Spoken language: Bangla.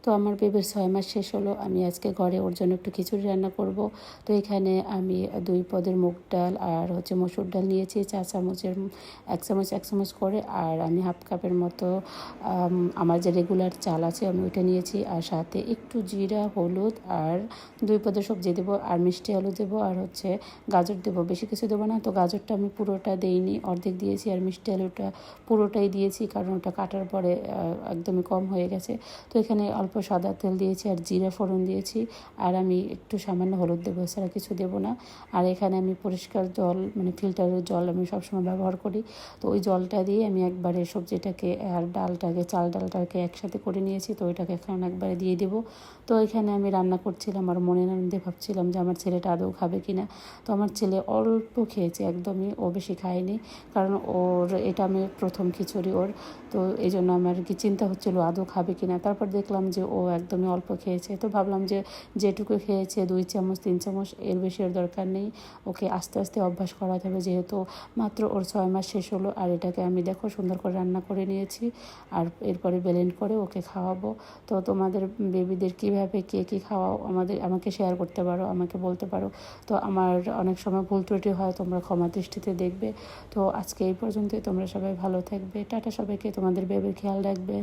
তো আমার বেবির 6 মাস শেষ হলো। আমি আজকে ঘরে ওর জন্য একটু খিচুড়ি রান্না করব। তো এখানে আমি 2 পদের মুগ ডাল আর মসুর ডাল নিয়েছি 4 চামচের 1 চামচ করে, আর আমি হাফ কাপের মতো আমার যে রেগুলার চাল আছে আমি ওইটা নিয়েছি, আর সাথে একটু জিরা, হলুদ আর 2 পদের সবজি দেবো, আর মিষ্টি আলু দেবো, আর গাজর দেবো। বেশি কিছু দেবো না। তো গাজরটা আমি পুরোটা দেইনি, অর্ধেক দিয়েছি, আর মিষ্টি আলুটা পুরোটাই দিয়েছি, কারণ ওটা কাটার পরে একদমই কম হয়ে গেছে। তো এখানে অল্প সাদা তেল দিয়েছি আর জিরা ফোড়ন দিয়েছি, আর আমি একটু সামান্য হলুদ দেবো, এছাড়া কিছু দেবো না। আর এখানে আমি পরিষ্কার জল, মানে ফিল্টারের জল আমি সবসময় ব্যবহার করি। তো ওই জলটা দিয়ে আমি একবারে সবজিটাকে আর ডালটাকে, চাল ডালটাকে একসাথে করে নিয়েছি। তো ওইটাকে এখন একবারে দিয়ে দেবো। তো এখানে আমি রান্না করছিলাম আর মনে আনন্দে ভাবছিলাম যে আমার ছেলেটা আদৌ খাবে কি না। তো আমার ছেলে অল্প খেয়েছে, একদমই, ও বেশি খায়নি, কারণ এটা আমি প্রথম খিচুড়ি ওর। তো এই জন্য আমার কি চিন্তা হচ্ছিলো আদৌ খাবে কি না। তারপর দেখলাম যে ও একদমই অল্প খেয়েছে। তো ভাবলাম যে যেটুকু খেয়েছে 2 চামচ 3 চামচ, এর বেশি ওর দরকার নেই। ওকে আস্তে আস্তে অভ্যাস করাতে হবে, যেহেতু মাত্র ওর 6 মাস শেষ হলো। আর এটাকে আমি দেখো সুন্দর করে রান্না করে নিয়েছি, আর এরপরে ব্লেন্ড করে ওকে খাওয়াবো। তো তোমাদের বেবিদের কীভাবে কে কী খাওয়াও আমাকে শেয়ার করতে পারো, আমাকে বলতে পারো। তো আমার অনেক সময় ভুল ত্রুটি হয়, তোমরা ক্ষমা দৃষ্টিতে দেখবে। তো আজকে এই পর্যন্তই। তোমরা সবাই ভালো থাকবে। টাটা সবাইকে। তোমাদের বেবির খেয়াল রাখবে।